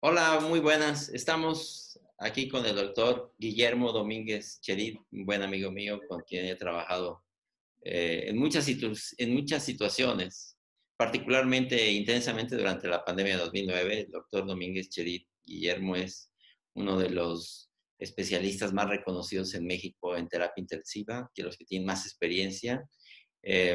Hola, muy buenas. Estamos aquí con el doctor Guillermo Domínguez Cherit, un buen amigo mío con quien he trabajado en muchas situaciones, particularmente intensamente durante la pandemia de 2009. El doctor Domínguez Cherit Guillermo es uno de los especialistas más reconocidos en México en terapia intensiva, que los que tienen más experiencia.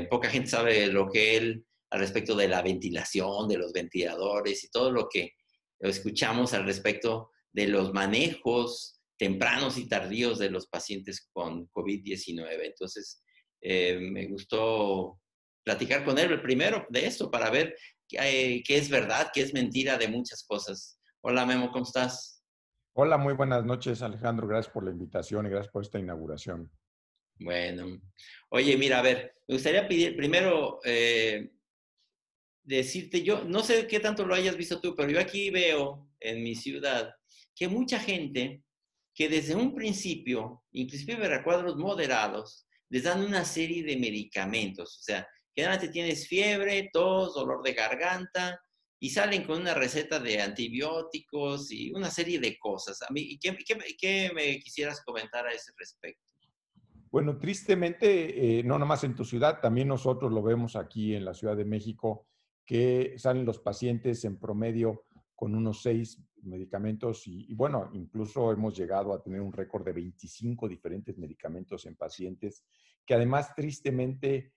Poca gente sabe lo que él, al respecto de la ventilación, de los ventiladores y todo lo que escuchamos al respecto de los manejos tempranos y tardíos de los pacientes con COVID-19. Entonces, me gustó platicar con él primero de esto para ver qué es verdad, qué es mentira de muchas cosas. Hola Memo, ¿cómo estás? Hola, muy buenas noches, Alejandro. Gracias por la invitación y gracias por esta inauguración. Bueno, oye, mira, a ver, me gustaría pedir primero decirte, yo no sé qué tanto lo hayas visto tú, pero yo aquí veo en mi ciudad que mucha gente que desde un principio, inclusive a cuadros moderados, les dan una serie de medicamentos. O sea, generalmente tienes fiebre, tos, dolor de garganta, y salen con una receta de antibióticos y una serie de cosas. A mí, ¿qué me quisieras comentar a ese respecto? Bueno, tristemente, no nomás en tu ciudad, también nosotros lo vemos aquí en la Ciudad de México, que salen los pacientes en promedio con unos 6 medicamentos y bueno, incluso hemos llegado a tener un récord de 25 diferentes medicamentos en pacientes, que además, tristemente,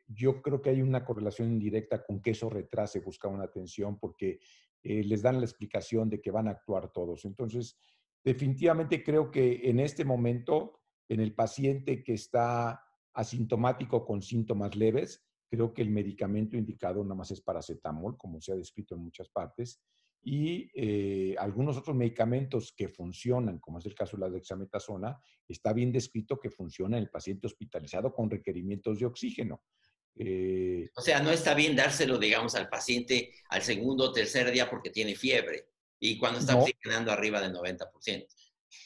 yo creo que hay una correlación indirecta con que eso retrase buscar una atención porque les dan la explicación de que van a actuar todos. Entonces, definitivamente creo que en este momento en el paciente que está asintomático con síntomas leves, creo que el medicamento indicado nada más es paracetamol, como se ha descrito en muchas partes, y algunos otros medicamentos que funcionan, como es el caso de la dexametasona, está bien descrito que funciona en el paciente hospitalizado con requerimientos de oxígeno. Eh, O sea, no está bien dárselo, digamos, al paciente al segundo o tercer día porque tiene fiebre y cuando está no, oxigenando arriba del 90%.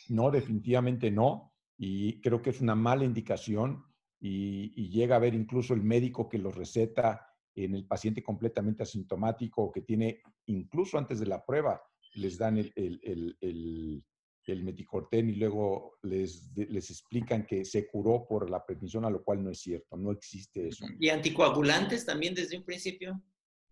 No, definitivamente no. Y creo que es una mala indicación y llega a ver incluso el médico que lo receta en el paciente completamente asintomático o que tiene, incluso antes de la prueba, les dan el meticorten y luego les explican que se curó por la prednisona, lo cual no es cierto, no existe eso. ¿Y anticoagulantes también desde un principio?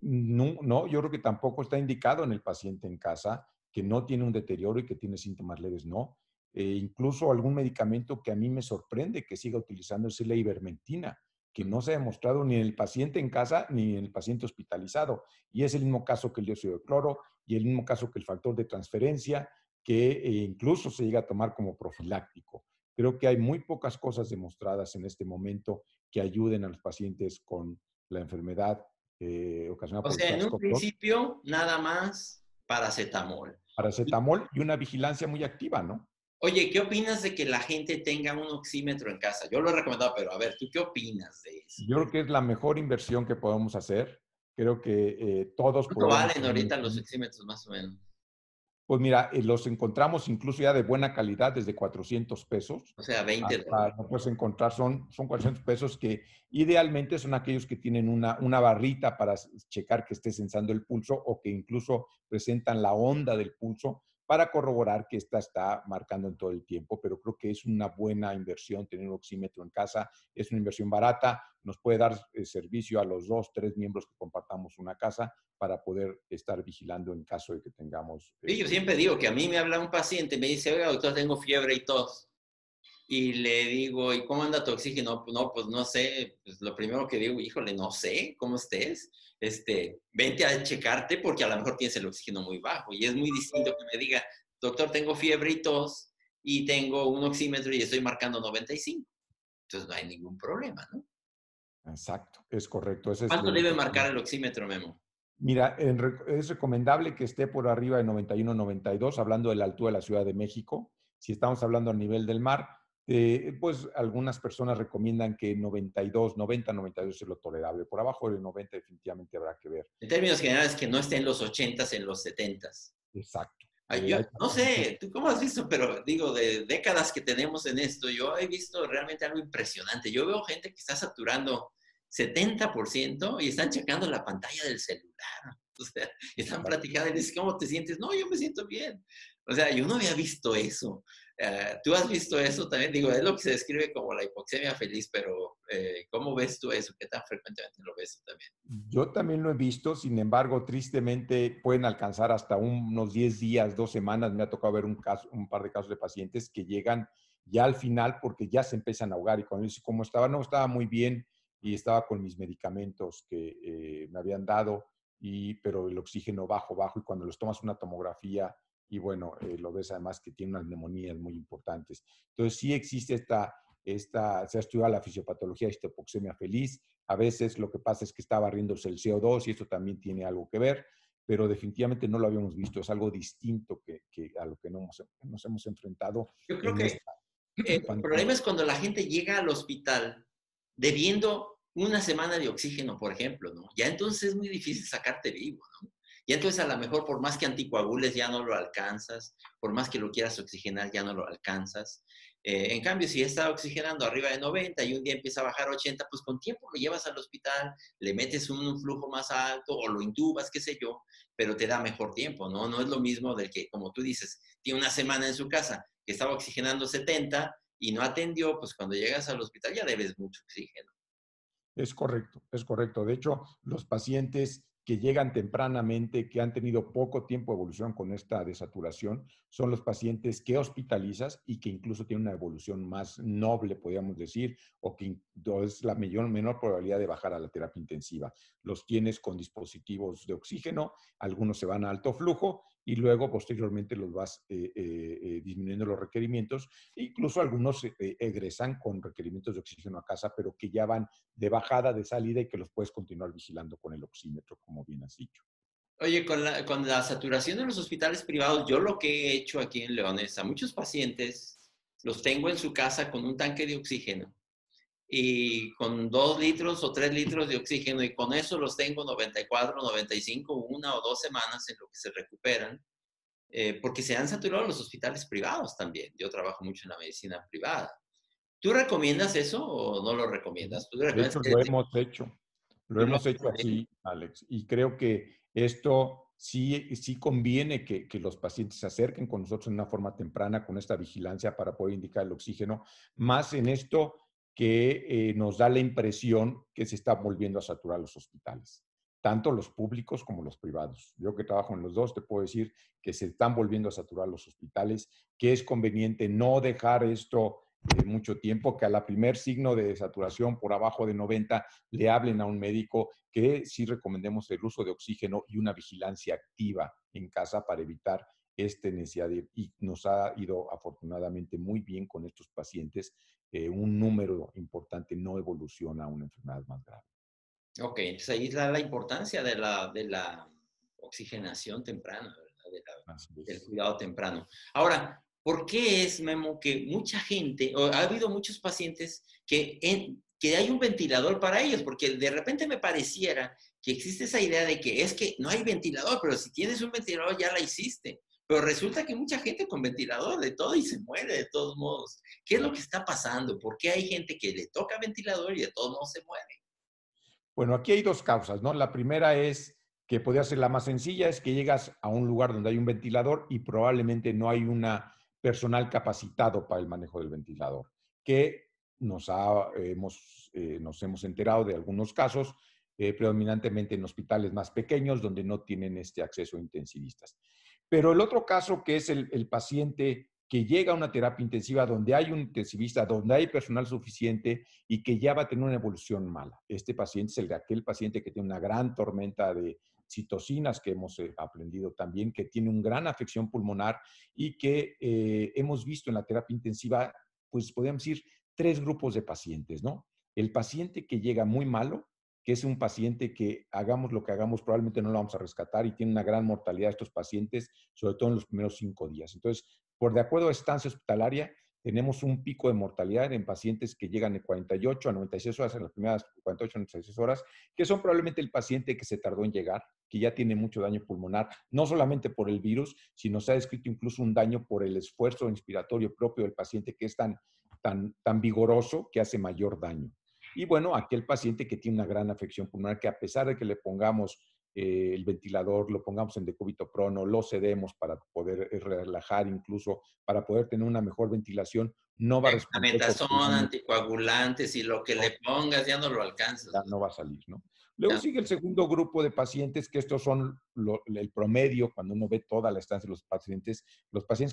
No, no, yo creo que tampoco está indicado en el paciente en casa que no tiene un deterioro y que tiene síntomas leves, no. Incluso algún medicamento que a mí me sorprende que siga utilizando es la ivermectina, que no se ha demostrado ni en el paciente en casa ni en el paciente hospitalizado. Y es el mismo caso que el dióxido de cloro y el mismo caso que el factor de transferencia, que incluso se llega a tomar como profiláctico. Creo que hay muy pocas cosas demostradas en este momento que ayuden a los pacientes con la enfermedad ocasionada O por el sea, en un SARS-CoV-2, principio nada más paracetamol. paracetamol y una vigilancia muy activa, ¿no? Oye, ¿qué opinas de que la gente tenga un oxímetro en casa? Yo lo he recomendado, pero a ver, ¿tú qué opinas de eso? Yo creo que es la mejor inversión que podemos hacer. Creo que todos ¿Cuánto podríamos valen tener un ahorita los oxímetro. oxímetros más o menos? Pues mira, los encontramos incluso ya de buena calidad, desde 400 pesos O sea, 20 hasta, dólares. no puedes encontrar, son 400 pesos que idealmente son aquellos que tienen una barrita para checar que esté sensando el pulso o que incluso presentan la onda del pulso para corroborar que esta está marcando en todo el tiempo, pero creo que es una buena inversión tener un oxímetro en casa, es una inversión barata, nos puede dar servicio a los 2, 3 miembros que compartamos una casa para poder estar vigilando en caso de que tengamos Sí, yo siempre digo que a mí me habla un paciente, me dice, oiga, doctor, tengo fiebre y tos. Y le digo, ¿y cómo anda tu oxígeno? Pues no, pues no sé. Pues lo primero que digo, híjole, no sé cómo estés. Vente a checarte porque a lo mejor tienes el oxígeno muy bajo. Y es muy distinto que me diga, doctor, tengo fiebre y tos y tengo un oxímetro y estoy marcando 95. Entonces no hay ningún problema, ¿no? Exacto, es correcto. Ese es ¿Cuánto debe marcar el oxímetro, Memo? Mira, es recomendable que esté por arriba de 91, 92, hablando de la altura de la Ciudad de México. Si estamos hablando a nivel del mar, pues algunas personas recomiendan que 92, 90, 92 es lo tolerable. Por abajo del 90 definitivamente habrá que ver. En términos generales, que no esté en los 80s, en los 70s. Exacto. Ay, yo Hay no pacientes. sé, ¿tú cómo has visto? Pero digo, de décadas que tenemos en esto, yo he visto realmente algo impresionante. Yo veo gente que está saturando 70% y están checando la pantalla del celular. O sea, están platicando y dices, ¿cómo te sientes? No, yo me siento bien. O sea, yo no había visto eso. ¿Tú has visto eso también? Digo, es lo que se describe como la hipoxemia feliz, pero ¿cómo ves tú eso? ¿Qué tan frecuentemente lo ves tú también? Yo también lo he visto, sin embargo, tristemente pueden alcanzar hasta unos 10 días, 2 semanas. Me ha tocado ver un par de casos de pacientes que llegan ya al final porque ya se empiezan a ahogar y cuando dice cómo estaba, no estaba muy bien y estaba con mis medicamentos que me habían dado, pero el oxígeno bajo, bajo y cuando les tomas una tomografía y bueno, lo ves además que tiene unas neumonías muy importantes. Entonces sí existe se ha estudiado la fisiopatología de esta hipoxemia feliz. A veces lo que pasa es que está barriéndose el CO2 y eso también tiene algo que ver, pero definitivamente no lo habíamos visto. Es algo distinto que a lo que nos hemos enfrentado Yo creo en que esta el pandemia. problema es cuando la gente llega al hospital debiendo una semana de oxígeno, por ejemplo, ¿no? Ya entonces es muy difícil sacarte vivo, ¿no? Y entonces a lo mejor por más que anticoagules ya no lo alcanzas, por más que lo quieras oxigenar ya no lo alcanzas. En cambio, si está oxigenando arriba de 90 y un día empieza a bajar a 80, pues con tiempo lo llevas al hospital, le metes un flujo más alto o lo intubas, qué sé yo, pero te da mejor tiempo, ¿no? No es lo mismo del que, como tú dices, tiene una semana en su casa que estaba oxigenando 70 y no atendió, pues cuando llegas al hospital ya debes mucho oxígeno. Es correcto, es correcto. De hecho, los pacientes que llegan tempranamente, que han tenido poco tiempo de evolución con esta desaturación, son los pacientes que hospitalizas y que incluso tienen una evolución más noble, podríamos decir, o que es la menor probabilidad de bajar a la terapia intensiva. Los tienes con dispositivos de oxígeno, algunos se van a alto flujo y luego posteriormente los vas disminuyendo los requerimientos. Incluso algunos egresan con requerimientos de oxígeno a casa, pero que ya van de bajada, de salida y que los puedes continuar vigilando con el oxímetro, como bien has dicho. Oye, con la saturación en los hospitales privados, yo lo que he hecho aquí en León es a muchos pacientes los tengo en su casa con un tanque de oxígeno y con 2 litros o 3 litros de oxígeno y con eso los tengo 94, 95, 1 o 2 semanas en lo que se recuperan, porque se han saturado los hospitales privados también. Yo trabajo mucho en la medicina privada. ¿Tú recomiendas eso o no lo recomiendas? ¿Tú De recomiendas hecho, que lo tú lo hemos haces hecho también? así, Alex, y creo que esto sí conviene que los pacientes se acerquen con nosotros en una forma temprana con esta vigilancia para poder indicar el oxígeno, más en esto que nos da la impresión que se está volviendo a saturar los hospitales, tanto los públicos como los privados. Yo que trabajo en los dos, te puedo decir que se están volviendo a saturar los hospitales, que es conveniente no dejar esto mucho tiempo, que a la primer signo de saturación por abajo de 90 le hablen a un médico, que sí recomendemos el uso de oxígeno y una vigilancia activa en casa para evitar necesidad y nos ha ido afortunadamente muy bien con estos pacientes. Un número importante no evoluciona a una enfermedad más grave. Ok, entonces ahí está la importancia de la oxigenación temprana, ¿verdad? Así Del es. cuidado temprano. Ahora, ¿por qué es, Memo, que mucha gente, o ha habido muchos pacientes que hay un ventilador para ellos? Porque de repente me pareciera que existe esa idea de que es que no hay ventilador, pero si tienes un ventilador ya la hiciste. Pero resulta que mucha gente con ventilador de todo y se muere de todos modos. ¿Qué es lo que está pasando? ¿Por qué hay gente que le toca ventilador y de todos modos se muere? Bueno, aquí hay dos causas, ¿no? La primera es que podría ser la más sencilla, es que llegas a un lugar donde hay un ventilador y probablemente no hay una personal capacitado para el manejo del ventilador, que nos hemos enterado de algunos casos, predominantemente en hospitales más pequeños donde no tienen este acceso a intensivistas. Pero el otro caso, que es el paciente que llega a una terapia intensiva donde hay un intensivista, donde hay personal suficiente y que ya va a tener una evolución mala. Este paciente es el de aquel paciente que tiene una gran tormenta de citocinas que hemos aprendido también, que tiene una gran afección pulmonar y que hemos visto en la terapia intensiva, pues podríamos decir, tres grupos de pacientes, ¿no? El paciente que llega muy malo, que es un paciente que hagamos lo que hagamos, probablemente no lo vamos a rescatar y tiene una gran mortalidad de estos pacientes, sobre todo en los primeros 5 días. Entonces, por de acuerdo a estancia hospitalaria, tenemos un pico de mortalidad en pacientes que llegan de 48 a 96 horas, en las primeras 48 a 96 horas, que son probablemente el paciente que se tardó en llegar, que ya tiene mucho daño pulmonar, no solamente por el virus, sino se ha descrito incluso un daño por el esfuerzo inspiratorio propio del paciente que es tan vigoroso que hace mayor daño. Y bueno, aquel paciente que tiene una gran afección pulmonar, que a pesar de que le pongamos el ventilador, lo pongamos en decúbito prono, lo cedemos para poder relajar, incluso para poder tener una mejor ventilación, no va a responder porque Dexametasona, anticoagulantes y lo que no, le pongas ya no lo alcanzas. ya no va a salir, ¿no? Luego Ya. sigue el segundo grupo de pacientes, que estos son el promedio, cuando uno ve toda la estancia de los pacientes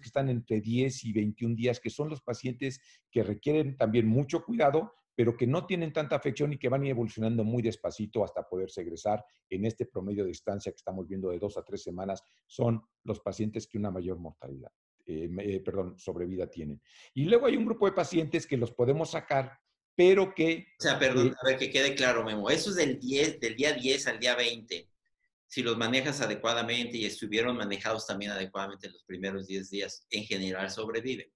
que están entre 10 y 21 días, que son los pacientes que requieren también mucho cuidado, pero que no tienen tanta afección y que van a ir evolucionando muy despacito hasta poderse egresar. En este promedio de estancia que estamos viendo de 2 a 3 semanas, son los pacientes que una mayor mortalidad, perdón, sobrevida tienen. Y luego hay un grupo de pacientes que los podemos sacar, pero que O sea, perdón, a ver que quede claro, Memo. Eso es del día 10 al día 20. Si los manejas adecuadamente y estuvieron manejados también adecuadamente los primeros 10 días, en general sobreviven.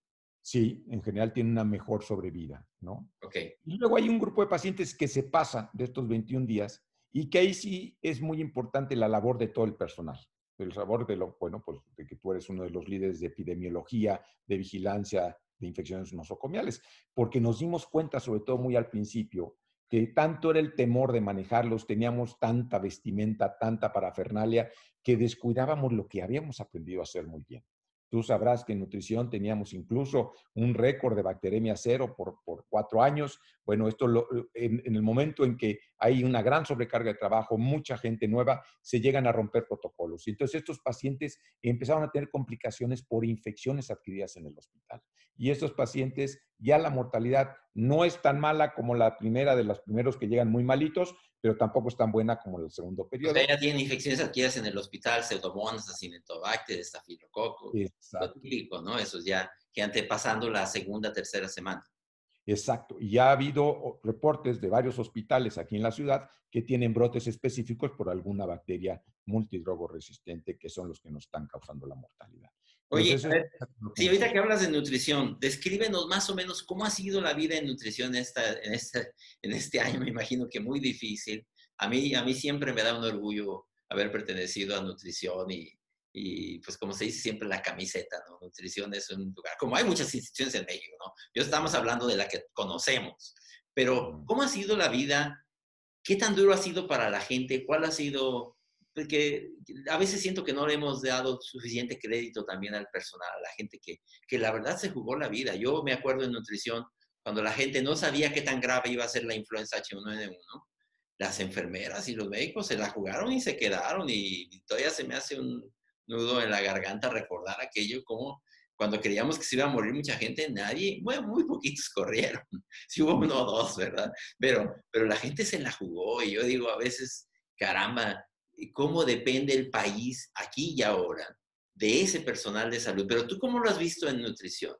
sí, en general tienen una mejor sobrevida, ¿no? Ok. Y luego hay un grupo de pacientes que se pasan de estos 21 días y que ahí sí es muy importante la labor de todo el personal. El labor de lo, bueno, pues de que tú eres uno de los líderes de epidemiología, de vigilancia de infecciones nosocomiales, porque nos dimos cuenta, sobre todo muy al principio, que tanto era el temor de manejarlos, teníamos tanta vestimenta, tanta parafernalia, que descuidábamos lo que habíamos aprendido a hacer muy bien. Tú sabrás que en nutrición teníamos incluso un récord de bacteremia cero por 4 años. Bueno, esto en el momento en que hay una gran sobrecarga de trabajo, mucha gente nueva, se llegan a romper protocolos. Y entonces estos pacientes empezaron a tener complicaciones por infecciones adquiridas en el hospital. Y estos pacientes, ya la mortalidad no es tan mala como la primera de los primeros que llegan muy malitos, pero tampoco es tan buena como el segundo O sea, periodo. ya tienen infecciones adquiridas en el hospital, pseudomonas, acinetobacter, estafilococo, lo Exacto. típico, ¿no? Eso ya que antepasando la segunda, tercera semana. Exacto. Y ya ha habido reportes de varios hospitales aquí en la ciudad que tienen brotes específicos por alguna bacteria multidrogo resistente, que son los que nos están causando la mortalidad. Oye, Entonces, a eso ver, es lo que sí, hemos ahorita que hecho. hablas de nutrición, descríbenos más o menos cómo ha sido la vida en nutrición en este año, me imagino que muy difícil. A mí siempre me da un orgullo haber pertenecido a nutrición y pues como se dice siempre la camiseta, ¿no? Nutrición es un lugar, como hay muchas instituciones en México, ¿no? Yo estamos hablando de la que conocemos, pero Mm. ¿cómo ha sido la vida? ¿Qué tan duro ha sido para la gente? ¿Cuál ha sido? Porque a veces siento que no le hemos dado suficiente crédito también al personal, a la gente que la verdad se jugó la vida. Yo me acuerdo en nutrición, cuando la gente no sabía qué tan grave iba a ser la influenza H1N1, las enfermeras y los médicos se la jugaron y se quedaron y todavía se me hace un nudo en la garganta recordar aquello como cuando creíamos que se iba a morir mucha gente, nadie, bueno, muy poquitos corrieron. Si hubo uno o dos, ¿verdad? Pero la gente se la jugó y yo digo a veces, caramba, ¿cómo depende el país aquí y ahora de ese personal de salud? Pero tú, ¿cómo lo has visto en nutrición?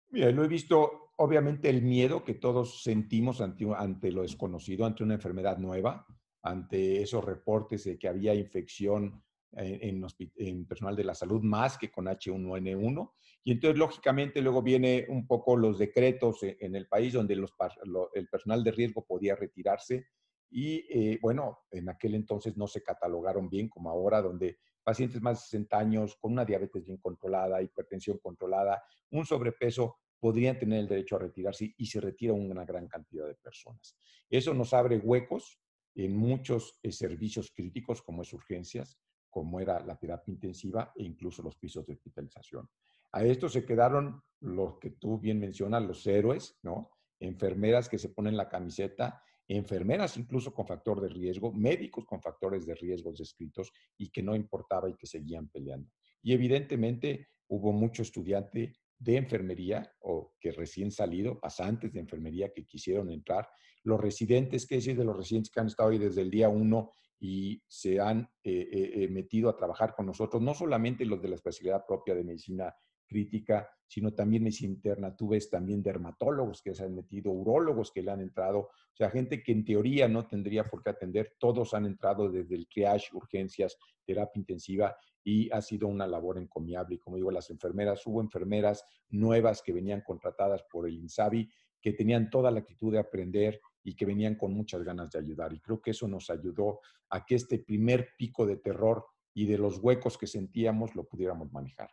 Mira, lo he visto, obviamente, el miedo que todos sentimos ante lo desconocido, ante una enfermedad nueva, ante esos reportes de que había infección en personal de la salud más que con H1N1. Y entonces, lógicamente, luego viene un poco los decretos en el país donde el personal de riesgo podía retirarse. Y bueno, en aquel entonces no se catalogaron bien como ahora, donde pacientes más de 60 años con una diabetes bien controlada, hipertensión controlada, un sobrepeso, podrían tener el derecho a retirarse y se retira una gran cantidad de personas. Eso nos abre huecos en muchos servicios críticos como es urgencias, como era la terapia intensiva e incluso los pisos de hospitalización. A esto se quedaron los que tú bien mencionas, los héroes, ¿no? Enfermeras que se ponen la camiseta, enfermeras incluso con factor de riesgo, médicos con factores de riesgo descritos y que no importaba y que seguían peleando. Y evidentemente hubo mucho estudiante de enfermería o que recién salido, pasantes de enfermería que quisieron entrar, los residentes, ¿qué decir de los residentes que han estado ahí desde el día uno y se han metido a trabajar con nosotros? No solamente los de la especialidad propia de medicina crítica, sino también medicina interna. Tú ves también dermatólogos que se han metido, urólogos que le han entrado, o sea, gente que en teoría no tendría por qué atender, todos han entrado desde el triage, urgencias, terapia intensiva, y ha sido una labor encomiable. Y como digo, las enfermeras, hubo enfermeras nuevas que venían contratadas por el INSABI, que tenían toda la actitud de aprender y que venían con muchas ganas de ayudar. Y creo que eso nos ayudó a que este primer pico de terror y de los huecos que sentíamos lo pudiéramos manejar.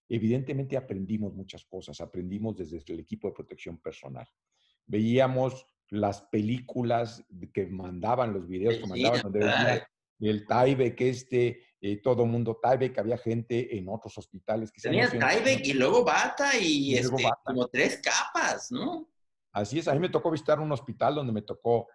Evidentemente aprendimos muchas cosas, aprendimos desde el equipo de protección personal. Veíamos las películas que mandaban, los videos que mandaban, Medicina, donde ¿verdad? veías el Tyvek todo mundo Tyvek, había gente en otros hospitales que se Tenía emocionó. Tyvek y luego Bata Y y luego Bata. como 3 capas, ¿no? Así es, a mí me tocó visitar un hospital donde me tocó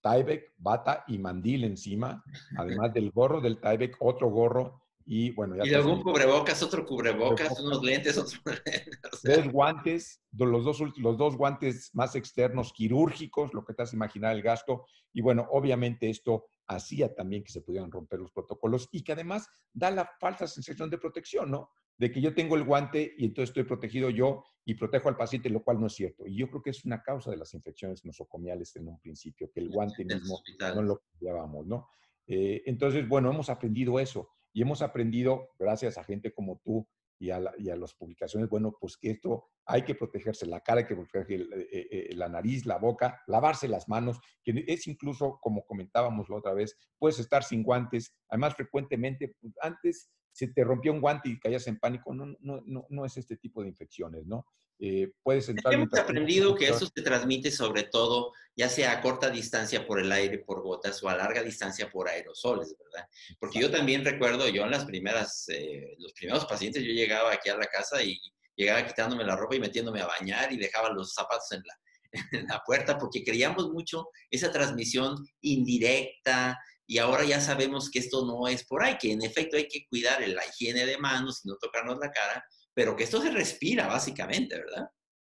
Tyvek, bata y mandil encima, además del gorro del Tyvek, otro gorro y bueno, ya Y te luego hacen un cubrebocas, otro cubrebocas, unos lentes, otro lente. O sea, tres guantes, los dos guantes más externos quirúrgicos, lo que te hace imaginar el gasto. Y bueno, obviamente esto hacía también que se pudieran romper los protocolos y que además da la falsa sensación de protección, ¿no? De que yo tengo el guante y entonces estoy protegido yo y protejo al paciente, lo cual no es cierto. Y yo creo que es una causa de las infecciones nosocomiales en un principio, que el guante en los mismo no hospitales. lo llevábamos, ¿no? Entonces, bueno, hemos aprendido eso y hemos aprendido, gracias a gente como tú, y a las publicaciones, bueno, pues que esto hay que protegerse la cara, hay que proteger la nariz, la boca, lavarse las manos, que es incluso, como comentábamos la otra vez, puedes estar sin guantes, además frecuentemente, pues, antes se te rompió un guante y caías en pánico, no es este tipo de infecciones, ¿no? Puedes entrar Hemos mientras tienes aprendido que esto se transmite sobre todo, ya sea a corta distancia por el aire, por gotas, o a larga distancia por aerosoles, ¿verdad? Porque yo Exacto. también recuerdo, yo en los primeros pacientes, yo llegaba aquí a la casa y llegaba quitándome la ropa y metiéndome a bañar y dejaba los zapatos en en la puerta porque creíamos mucho esa transmisión indirecta y ahora ya sabemos que esto no es por ahí, que en efecto hay que cuidar la higiene de manos y no tocarnos la cara, pero que esto se respira básicamente, ¿verdad?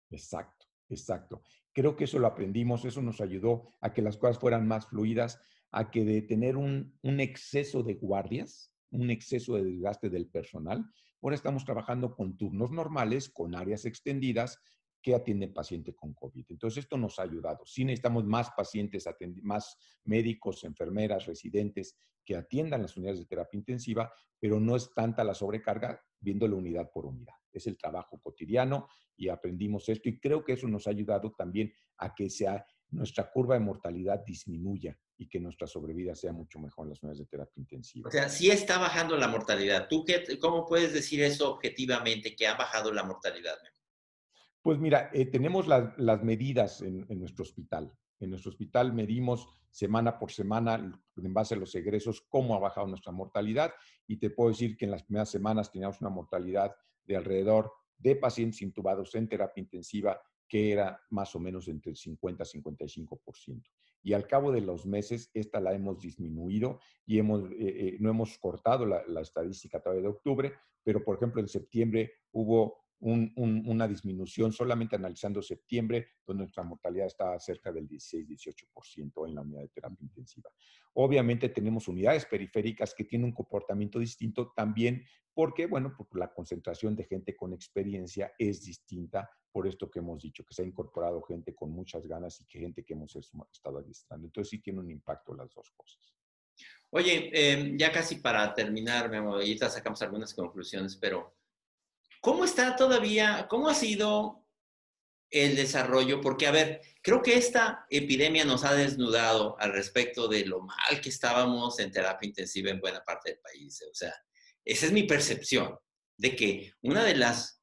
Exacto, exacto. Creo que eso lo aprendimos, eso nos ayudó a que las cosas fueran más fluidas, a que de tener un exceso de guardias, un exceso de desgaste del personal, ahora estamos trabajando con turnos normales, con áreas extendidas que atienden paciente con COVID. Entonces, esto nos ha ayudado. Sí necesitamos más pacientes, más médicos, enfermeras, residentes que atiendan las unidades de terapia intensiva, pero no es tanta la sobrecarga viendo la unidad por unidad. Es el trabajo cotidiano y aprendimos esto y creo que eso nos ha ayudado también a que nuestra curva de mortalidad disminuya y que nuestra sobrevida sea mucho mejor en las unidades de terapia intensiva. O sea, sí está bajando la mortalidad. ¿Cómo puedes decir eso objetivamente, que ha bajado la mortalidad? Pues mira, tenemos las medidas en nuestro hospital. En nuestro hospital medimos semana por semana, en base a los egresos, cómo ha bajado nuestra mortalidad. Y te puedo decir que en las primeras semanas teníamos una mortalidad de alrededor de pacientes intubados en terapia intensiva, que era más o menos entre el 50 y 55%. Y al cabo de los meses, esta la hemos disminuido y no hemos cortado la estadística todavía de octubre, pero por ejemplo en septiembre hubo una disminución solamente analizando septiembre, donde nuestra mortalidad estaba cerca del 16-18% en la unidad de terapia intensiva. Obviamente tenemos unidades periféricas que tienen un comportamiento distinto también porque, bueno, porque la concentración de gente con experiencia es distinta por esto que hemos dicho, que se ha incorporado gente con muchas ganas y que gente que hemos estado adiestrando. Entonces sí tiene un impacto las dos cosas. Oye, ya casi para terminar, Memo, ahorita sacamos algunas conclusiones, pero ¿cómo está todavía, cómo ha sido el desarrollo? Porque, a ver, creo que esta epidemia nos ha desnudado al respecto de lo mal que estábamos en terapia intensiva en buena parte del país. O sea, esa es mi percepción, de que una de las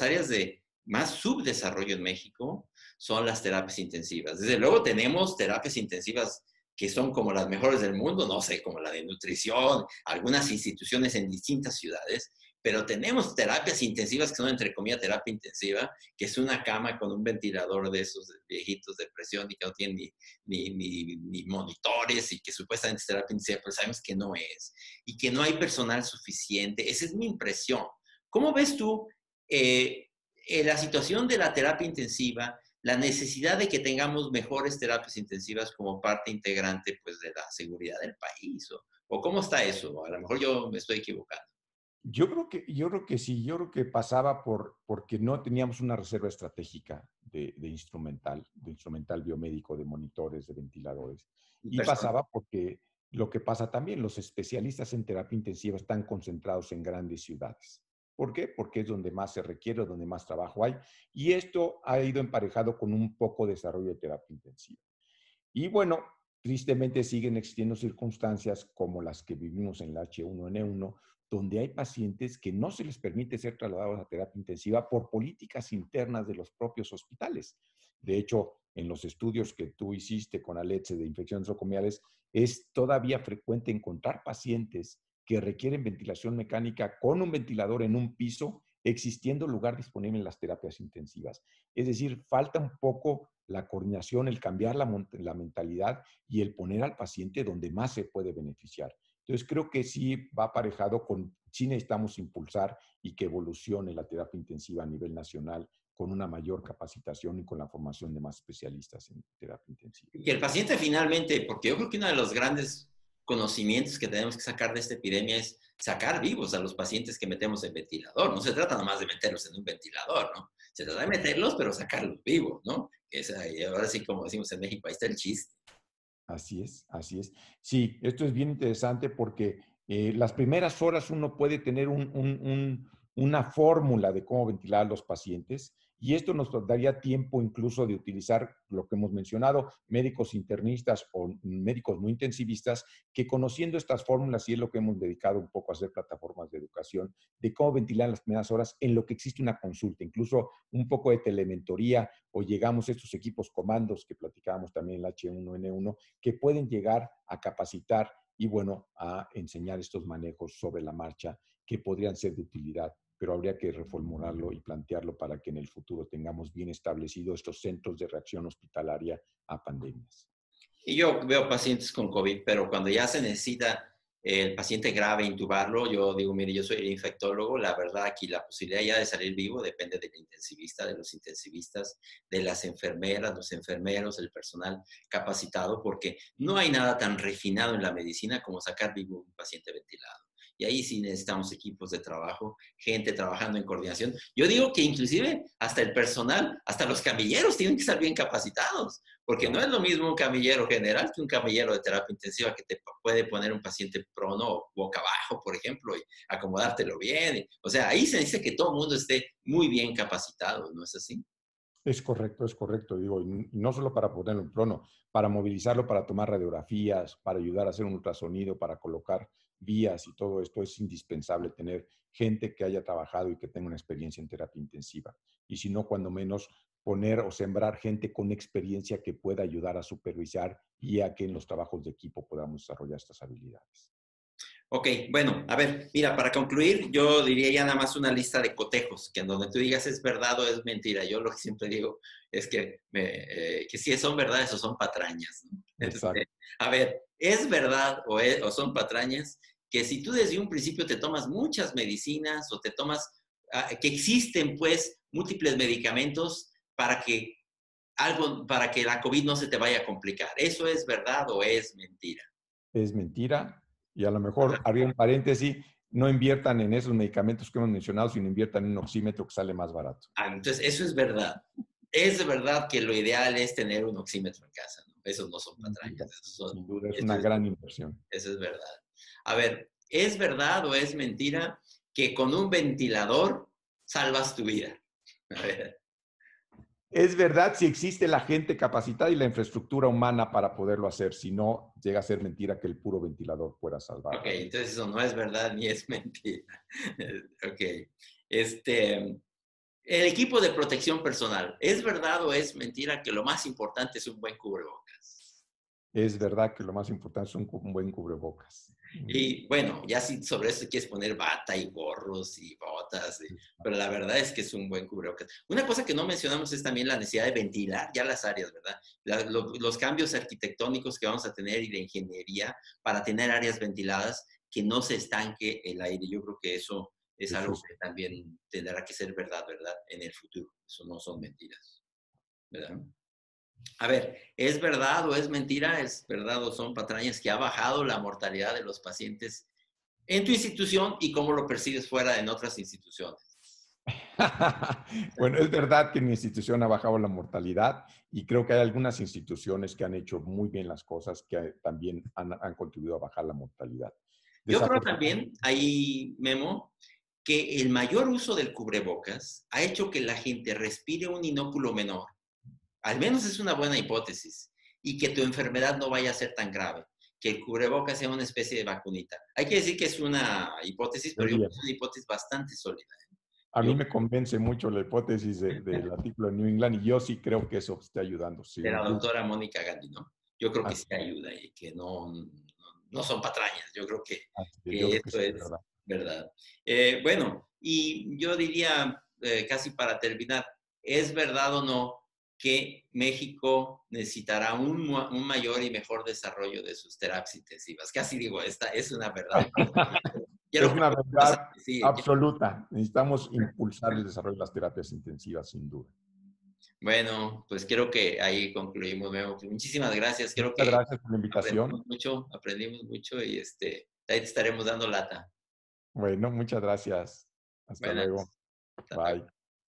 áreas de más subdesarrollo en México son las terapias intensivas. Desde luego tenemos terapias intensivas que son como las mejores del mundo, no sé, como la de nutrición, algunas instituciones en distintas ciudades, pero tenemos terapias intensivas que son, entre comillas, terapia intensiva, que es una cama con un ventilador de esos viejitos de presión y que no tiene ni monitores y que supuestamente es terapia intensiva, pero sabemos que no es. Y que no hay personal suficiente. Esa es mi impresión. ¿Cómo ves tú la situación de la terapia intensiva, la necesidad de que tengamos mejores terapias intensivas como parte integrante pues, de la seguridad del país? ¿O cómo está eso? A lo mejor yo me estoy equivocando. Yo creo que sí, yo creo que pasaba porque no teníamos una reserva estratégica de instrumental biomédico, de monitores, de ventiladores. Y Personal. pasaba porque lo que pasa también, los especialistas en terapia intensiva están concentrados en grandes ciudades. ¿Por qué? Porque es donde más se requiere, donde más trabajo hay. Y esto ha ido emparejado con un poco de desarrollo de terapia intensiva. Y bueno, tristemente siguen existiendo circunstancias como las que vivimos en el H1N1, donde hay pacientes que no se les permite ser trasladados a terapia intensiva por políticas internas de los propios hospitales. De hecho, en los estudios que tú hiciste con Alexe de infecciones nosocomiales, es todavía frecuente encontrar pacientes que requieren ventilación mecánica con un ventilador en un piso, existiendo lugar disponible en las terapias intensivas. Es decir, falta un poco la coordinación, el cambiar la mentalidad y el poner al paciente donde más se puede beneficiar. Entonces, creo que sí va aparejado con, sí necesitamos impulsar y que evolucione la terapia intensiva a nivel nacional con una mayor capacitación y con la formación de más especialistas en terapia intensiva. Y que el paciente finalmente, porque yo creo que uno de los grandes conocimientos que tenemos que sacar de esta epidemia es sacar vivos a los pacientes que metemos en ventilador. No se trata nada más de meterlos en un ventilador, ¿no? Se trata de meterlos, pero sacarlos vivos, ¿no? Ahora sí, como decimos en México, ahí está el chiste. Así es, así es. Sí, esto es bien interesante porque las primeras horas uno puede tener una fórmula de cómo ventilar a los pacientes y esto nos daría tiempo incluso de utilizar lo que hemos mencionado, médicos internistas o médicos no intensivistas, que conociendo estas fórmulas, y es lo que hemos dedicado un poco a hacer plataformas de educación, de cómo ventilar en las primeras horas en lo que existe una consulta, incluso un poco de telementoría o llegamos a estos equipos comandos que platicábamos también en el H1N1, que pueden llegar a capacitar y, bueno, a enseñar estos manejos sobre la marcha que podrían ser de utilidad, pero habría que reformularlo y plantearlo para que en el futuro tengamos bien establecidos estos centros de reacción hospitalaria a pandemias. Y yo veo pacientes con COVID, pero cuando ya se necesita el paciente grave intubarlo, yo digo, mire, yo soy el infectólogo, la verdad aquí la posibilidad ya de salir vivo depende del intensivista, de los intensivistas, de las enfermeras, los enfermeros, el personal capacitado, porque no hay nada tan refinado en la medicina como sacar vivo un paciente ventilado. Y ahí sí necesitamos equipos de trabajo, gente trabajando en coordinación. Yo digo que inclusive hasta el personal, hasta los camilleros tienen que estar bien capacitados, porque no es lo mismo un camillero general que un camillero de terapia intensiva que te puede poner un paciente prono o boca abajo, por ejemplo, y acomodártelo bien. O sea, ahí se dice que todo el mundo esté muy bien capacitado, ¿no es así? Es correcto, digo, y no solo para ponerlo en prono, para movilizarlo, para tomar radiografías, para ayudar a hacer un ultrasonido, para colocar vías y todo esto, es indispensable tener gente que haya trabajado y que tenga una experiencia en terapia intensiva. Y si no, cuando menos poner o sembrar gente con experiencia que pueda ayudar a supervisar y a que en los trabajos de equipo podamos desarrollar estas habilidades. Ok, bueno, a ver, mira, para concluir, yo diría ya nada más una lista de cotejos, que en donde tú digas es verdad o es mentira. Yo lo que siempre digo es que si son verdades o son patrañas, ¿no? Exacto. A ver, ¿es verdad o son patrañas que si tú desde un principio te tomas muchas medicinas o te tomas, que existen pues múltiples medicamentos para que la COVID no se te vaya a complicar? ¿Eso es verdad o es mentira? Es mentira. Y a lo mejor haría un paréntesis, no inviertan en esos medicamentos que hemos mencionado, sino inviertan en un oxímetro que sale más barato. Entonces, eso es verdad. Es de verdad que lo ideal es tener un oxímetro en casa, ¿no? Esos no son Sin duda, patrañas, sin duda, es eso una es, gran inversión. eso es verdad. A ver, ¿es verdad o es mentira que con un ventilador salvas tu vida? A ver. Es verdad si existe la gente capacitada y la infraestructura humana para poderlo hacer, si no, llega a ser mentira que el puro ventilador pueda salvar Ok, la vida. entonces eso no es verdad ni es mentira. Ok. Este, el equipo de protección personal, ¿es verdad o es mentira que lo más importante es un buen cubrebocas? Es verdad que lo más importante es un buen cubrebocas. Y bueno, ya si sobre eso quieres poner bata y gorros y botas, pero la verdad es que es un buen cubrebocas. Una cosa que no mencionamos es también la necesidad de ventilar ya las áreas, ¿verdad? Los cambios arquitectónicos que vamos a tener y de ingeniería para tener áreas ventiladas que no se estanque el aire. Yo creo que eso es Eso algo es, que también tendrá que ser verdad, ¿verdad? En el futuro. Eso no son mentiras, ¿verdad? A ver, ¿es verdad o es mentira? ¿Es verdad o son patrañas que ha bajado la mortalidad de los pacientes en tu institución y cómo lo percibes fuera en otras instituciones? bueno, es verdad que mi institución ha bajado la mortalidad y creo que hay algunas instituciones que han hecho muy bien las cosas que también han contribuido a bajar la mortalidad. Yo creo Desafortunadamente, también, ahí, Memo, que el mayor uso del cubrebocas ha hecho que la gente respire un inóculo menor. Al menos es una buena hipótesis. Y que tu enfermedad no vaya a ser tan grave. Que el cubrebocas sea una especie de vacunita. Hay que decir que es una hipótesis, pero yo creo que es una hipótesis bastante sólida. a Yo, mí me convence mucho la hipótesis del artículo de New England y yo sí creo que eso esté ayudando, de la sin duda. doctora Mónica Gandhi, ¿no? yo creo que sí Así, ayuda y que no son patrañas. Yo creo así es, yo que creo que eso sí, es es verdad. verdad. Bueno, y yo diría, casi para terminar, ¿es verdad o no que México necesitará un mayor y mejor desarrollo de sus terapias intensivas? Casi digo, esta es una verdad. Es Quiero una pasar verdad que sigue. absoluta. Necesitamos impulsar el desarrollo de las terapias intensivas, sin duda. Bueno, pues creo que ahí concluimos, Memo. Pues muchísimas gracias. Creo Muchas que gracias por la invitación. aprendimos mucho y ahí te estaremos dando lata. Bueno, muchas gracias. Hasta luego. Buenas. Hasta luego. Bye.